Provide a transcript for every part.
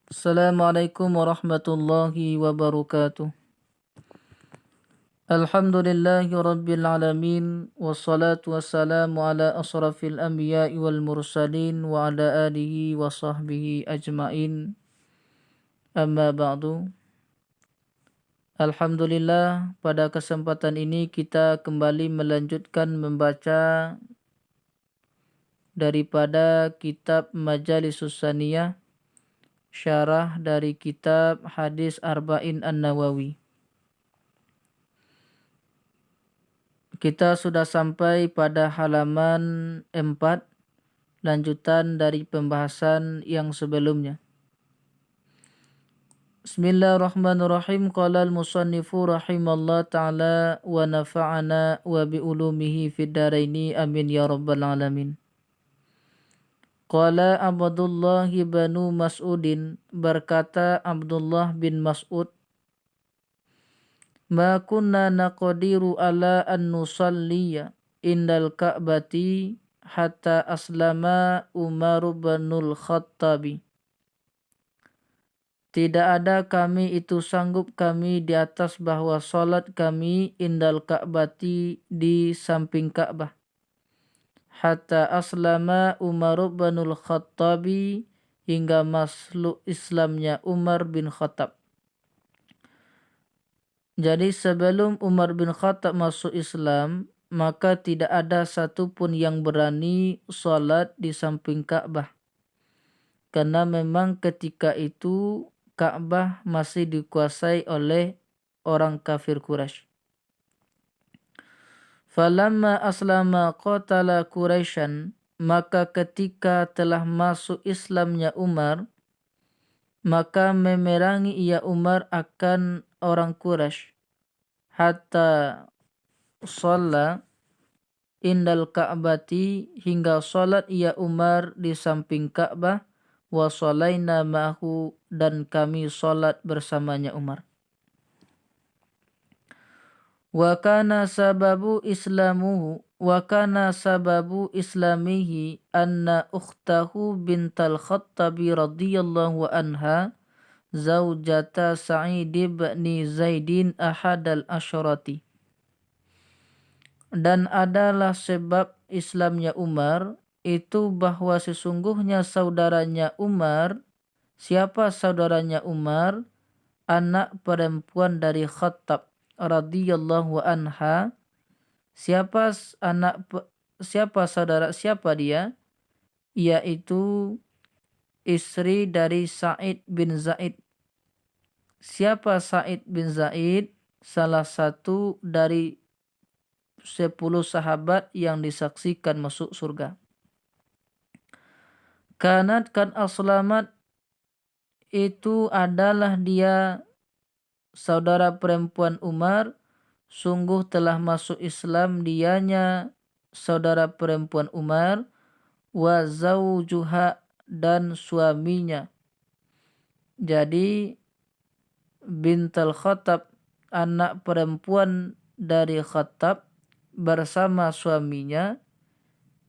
Assalamualaikum warahmatullahi wabarakatuh. Alhamdulillahi rabbil alamin. Wassalatu wassalamu ala asrafil anbiya'i wal mursalin wa ala alihi wa sahbihi ajmain. Amma ba'du. Alhamdulillah, pada kesempatan ini kita kembali melanjutkan membaca daripada kitab Majalisus Saniyah, syarah dari kitab Hadis Arba'in An-Nawawi. Kita sudah sampai pada halaman 4, lanjutan dari pembahasan yang sebelumnya. Bismillahirrahmanirrahim. Qala al-musannifu rahimallah ta'ala wa nafa'ana wa bi'ulumihi fid daraini amin ya rabbal alamin. Qala Abdullah banu Mas'udin, berkata Abdullah bin Mas'ud, ma kunna naqdiru ala an nusalliya indal ka'bati hatta aslama Umar binul Khattabi. Tidak ada kami itu sanggup kami di atas bahwa salat kami indal ka'bati di samping Ka'bah. Hatta aslama Umar binul Khattabi, hingga masuk Islamnya Umar bin Khattab. Jadi sebelum Umar bin Khattab masuk Islam, maka tidak ada satupun yang berani salat di samping Ka'bah. Karena memang ketika itu Ka'bah masih dikuasai oleh orang kafir Quraisy. Falamma aslama qatala Quraisyan, maka ketika telah masuk Islamnya Umar, maka memerangi ia Umar akan orang Quraisy. Hatta shalla indal Ka'bati, hingga salat ia Umar di samping Ka'bah, wa shalaina ma'hu, dan kami salat bersamanya Umar. Wa kana sababu islamihi anna ukhtahu bintal Khattabi radhiyallahu anha zaujata Sa'id bin Zaidin ahadal asyrati. Dan adalah sebab Islamnya Umar itu bahwa sesungguhnya saudaranya Umar, siapa saudaranya Umar? Anak perempuan dari Khattab radhiyallahu anha. Siapa dia? Yaitu istri dari Sa'id bin Zaid. Siapa Sa'id bin Zaid? Salah satu dari 10 sahabat yang disaksikan masuk surga. Kanat kan aslamat, itu adalah dia saudara perempuan Umar, sungguh telah masuk Islam dianya saudara perempuan Umar, wa zaujuha, dan suaminya. Jadi bintal Khattab, anak perempuan dari Khattab, bersama suaminya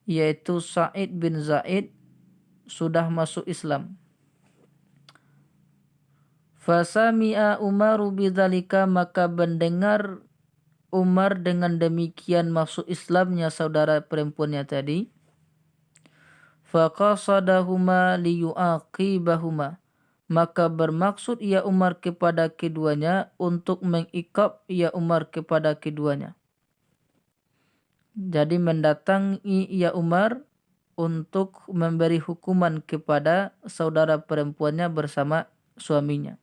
yaitu Sa'id bin Zaid sudah masuk Islam. Fasami'a Umaru bidzalika, maka mendengar Umar dengan demikian masuk Islamnya saudara perempuannya tadi. Faqasadahuma liyu'aqibahuma, maka bermaksud ia Umar kepada keduanya untuk mengikab ia Umar kepada keduanya. Jadi mendatangi ia Umar untuk memberi hukuman kepada saudara perempuannya bersama suaminya.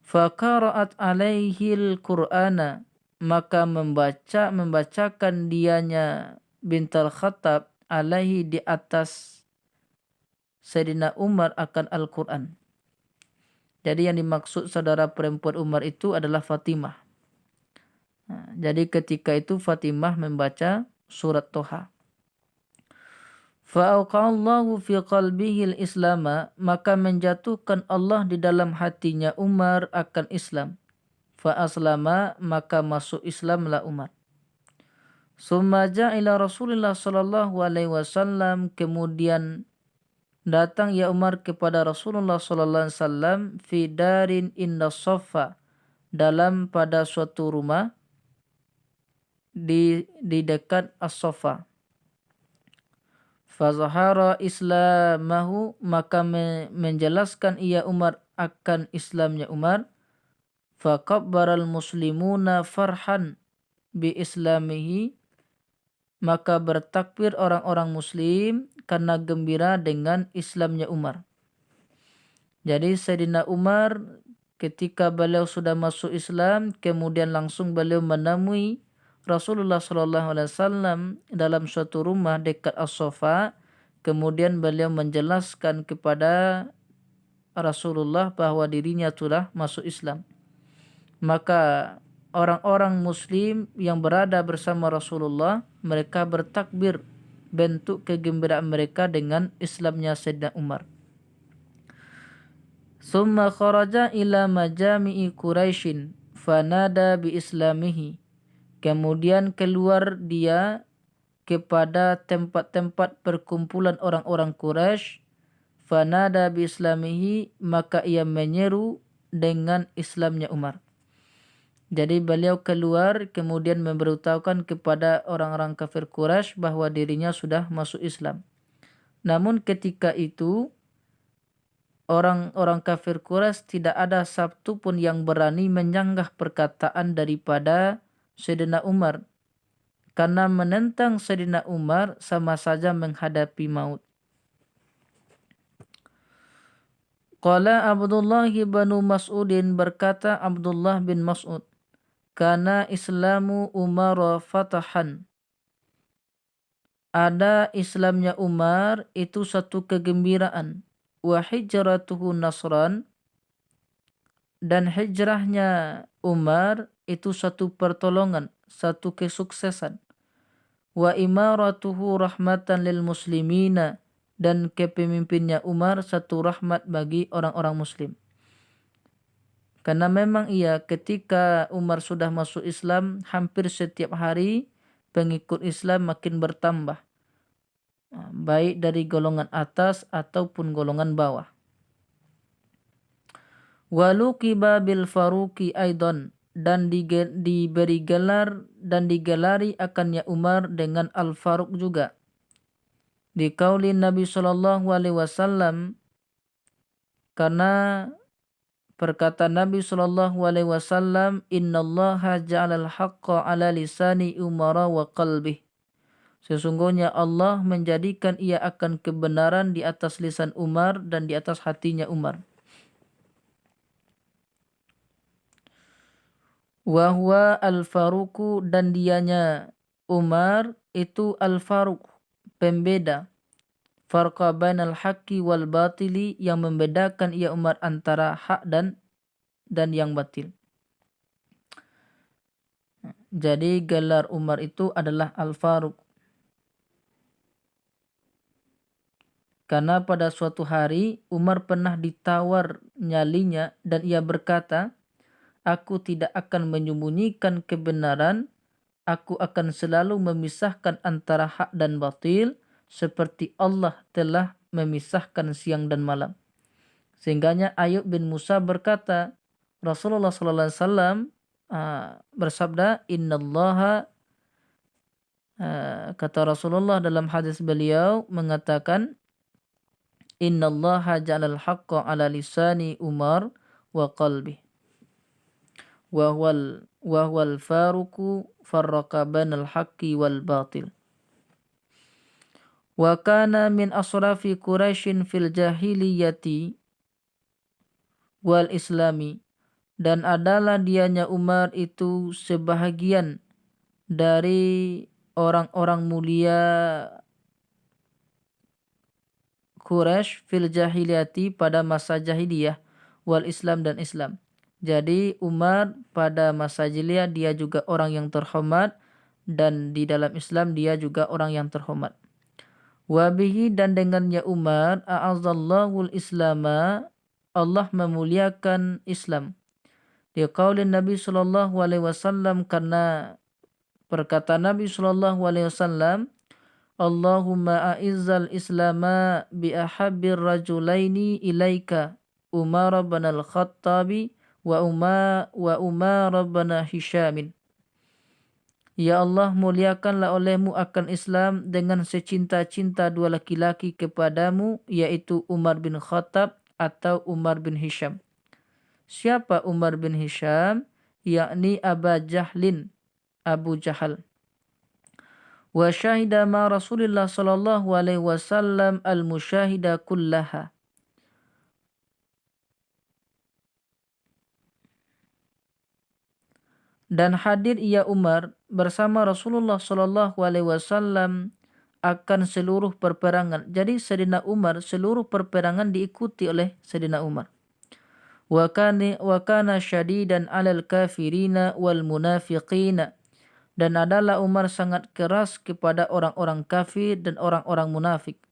Faqara'at alaihil Qur'ana, maka membacakan dianya bintal Khattab alaihi, di atas Sayyidina Umar akan Al-Quran. Jadi yang dimaksud saudara perempuan Umar itu adalah Fatimah. Nah, jadi ketika itu Fatimah membaca surat Toha. Fa'auqallahu fi qalbihil islama, maka menjatuhkan Allah di dalam hatinya Umar akan Islam. Fa'aslama, maka masuk Islamlah Umar. Summa ja'ila Rasulullah sallallahu alaihi wasallam, kemudian datang ya Umar kepada Rasulullah sallallahu alaihi wasallam fi darin inda Shaffa, dalam pada suatu rumah di dekat As-Shaffa. Fazahara islamahu, maka menjelaskan ia Umar akan Islamnya Umar. Faqabbaral muslimuna farhan bi islamihi, maka bertakbir orang-orang muslim karena gembira dengan Islamnya Umar. Jadi Sayyidina Umar ketika beliau sudah masuk Islam, kemudian langsung beliau menemui Rasulullah SAW dalam suatu rumah dekat As-Shaffa. Kemudian beliau menjelaskan kepada Rasulullah bahwa dirinya telah masuk Islam. Maka orang-orang muslim yang berada bersama Rasulullah, mereka bertakbir, bentuk kegembiraan mereka dengan Islamnya Sayyidina Umar. Summa kharaja ila majami'i Quraisyin fanada bi islamihi. Kemudian keluar dia kepada tempat-tempat perkumpulan orang-orang Quraisy. Fanada bi islamihi, maka ia menyeru dengan Islamnya Umar. Jadi beliau keluar kemudian memberitahukan kepada orang-orang kafir Quraisy bahwa dirinya sudah masuk Islam. Namun ketika itu orang-orang kafir Quraisy tidak ada satu pun yang berani menyanggah perkataan daripada Sayyidina Umar. Karena menentang Sayyidina Umar sama saja menghadapi maut. Qala Abdullah bin Mas'udin, berkata Abdullah bin Mas'ud, kana Islamu Umar fatahan. Ada Islamnya Umar itu satu kegembiraan. Wa hijratuhu nasran, dan hijrahnya Umar itu satu pertolongan, satu kesuksesan. Wa imaratuhu rahmatan lil muslimina, dan kepemimpinnya Umar satu rahmat bagi orang-orang muslim. Karena memang ketika Umar sudah masuk Islam, hampir setiap hari pengikut Islam makin bertambah, baik dari golongan atas ataupun golongan bawah. Waluqiba bil Faruqi aidan, dan diberi gelar dan digelari akannya Umar dengan Al-Faruq juga. Di qauli Nabi sallallahu alaihi wasallam, karena perkataan Nabi sallallahu alaihi wasallam, innallaha ja'alal haqqa ala lisani Umara wa qalbih. Sesungguhnya Allah menjadikan ia akan kebenaran di atas lisan Umar dan di atas hatinya Umar. Wa huwa al-Faruqu, dan dianya Umar itu al-Faruq, pembeda. Farqa bainal haqqi wal batili, yang membedakan ia Umar antara hak dan yang batil. Jadi gelar Umar itu adalah Al-Faruq. Karena pada suatu hari Umar pernah ditawar nyalinya dan ia berkata, aku tidak akan menyembunyikan kebenaran, aku akan selalu memisahkan antara hak dan batil, seperti Allah telah memisahkan siang dan malam. Sehingganya Ayub bin Musa berkata, Rasulullah sallallahu alaihi wasallam bersabda, innallaha, kata Rasulullah dalam hadis beliau mengatakan, innallaha ja'alal haqqa ala lisani Umar wa qalbi wa huwal faruqu farraqa bainal haqqi wal batil. Wa kana min asrafi Quraisyin fil jahiliyati wal islami, dan adalah dianya Umar itu sebahagian dari orang-orang mulia Quraisy fil jahiliyati, pada masa jahiliyah, wal Islam, dan Islam. Jadi Umar pada masa jahiliyah dia juga orang yang terhormat, dan di dalam Islam dia juga orang yang terhormat. Wabihi, dan dengannya Umar, a'azzallahul islama, Allah memuliakan Islam. Dia qaulin Nabi sallallahu alaihi wasallam, karena perkataan Nabi sallallahu alaihi wasallam, Allahumma a'izzal islama bi ahabbir rajulaini ilaika Umar bin al-Khattabi wa Umar bin Hishamin. Ya Allah, muliakanlah olehmu akan Islam dengan secinta-cinta dua laki-laki kepadamu, yaitu Umar bin Khattab atau Umar bin Hisham. Siapa Umar bin Hisham? Yakni Abu Jahal. Wa syahida ma Rasulillah sallallahu alaihi wasallam al-musyahida kullaha. Dan hadir ia Umar bersama Rasulullah sallallahu alaihi wasallam akan seluruh perperangan. Jadi Sayyidina Umar seluruh perperangan diikuti oleh Sayyidina Umar. Wa kana syadidan 'alal kafirina wal munafiqina. Dan adalah Umar sangat keras kepada orang-orang kafir dan orang-orang munafik.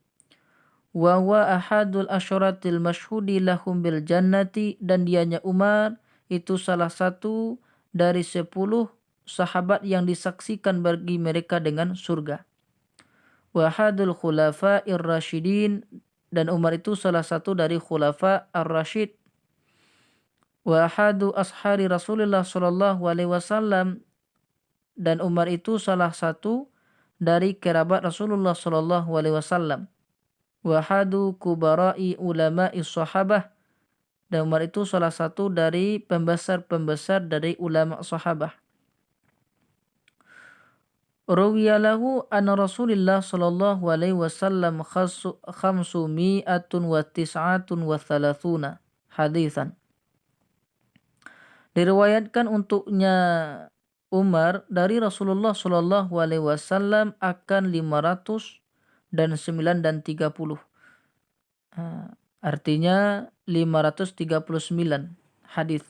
Wa huwa ahadul asyaratil masyhudi lahum bil jannati, dan dianya Umar itu salah satu dari 10 sahabat yang disaksikan bagi mereka dengan surga. Wa ahadul khulafa'ir rasyidin, dan Umar itu salah satu dari khulafa ar-rasyid. Wa ahadu ashari Rasulullah sallallahu alaihi wasallam, dan Umar itu salah satu dari kerabat Rasulullah sallallahu alaihi wasallam. Wa ahadu kubara'i ulama'i sahabah, dan Umar itu salah satu dari pembesar-pembesar dari ulama sahabah. Rawiyalahu anna Rasulullah sallallahu alaihi wasallam khamsumi'atun wa tis'atun wa thalathuna hadisan. Diriwayatkan untuknya Umar dari Rasulullah sallallahu alaihi wasallam akan 509 dan 30. Artinya 539 hadis.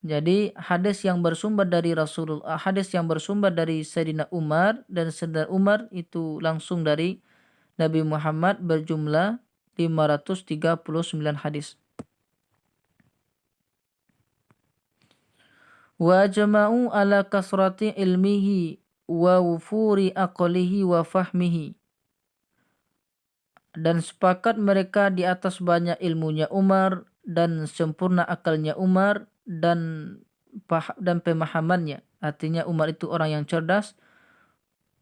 Jadi hadis yang bersumber dari Rasulullah, hadis yang bersumber dari Sayyidina Umar, dan Sayyidina Umar itu langsung dari Nabi Muhammad berjumlah 539 hadis. Wa jama'u ala kasrati ilmihi wa wufuri aqlihi wa fahmihi. Dan sepakat mereka di atas banyak ilmunya Umar dan sempurna akalnya Umar dan pemahamannya. Artinya Umar itu orang yang cerdas.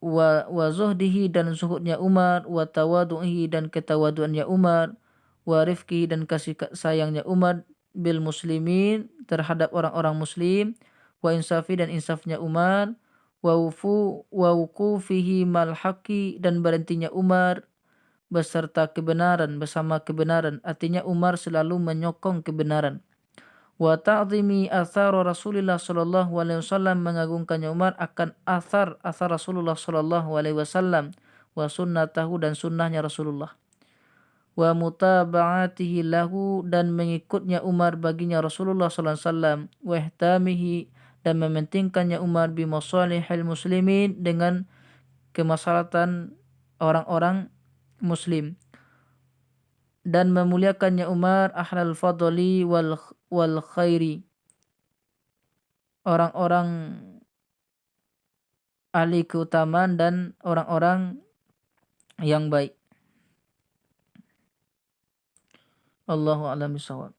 Wa zuhdihi, dan zuhudnya Umar. Wa tawadu'ihi, dan ketawaduannya Umar. Wa rifqihi, dan kasih sayangnya Umar bil muslimin, terhadap orang-orang muslim. Wa insafi, dan insafnya Umar. Wa wuqufihi mal haqqi, dan berhentinya Umar beserta kebenaran, bersama kebenaran. Artinya Umar selalu menyokong kebenaran. Wa ta'zimi athar Rasulullah sallallahu alaihi wasallam, mengagungkannya Umar akan asar Rasulullah sallallahu alaihi wasallam. Wa sunnatahu, dan sunnahnya Rasulullah. Wa mutaba'atihi lahu, dan mengikutnya Umar baginya Rasulullah sallallahu alaihi wasallam. Wa ihtamihi, dan mementingkannya Umar bi masalihil muslimin, dengan kemaslahatan orang-orang Muslim, dan memuliakannya Umar ahlal fadli wal khairi, orang-orang ahli keutamaan dan orang-orang yang baik. Allahu a'lam bishawab.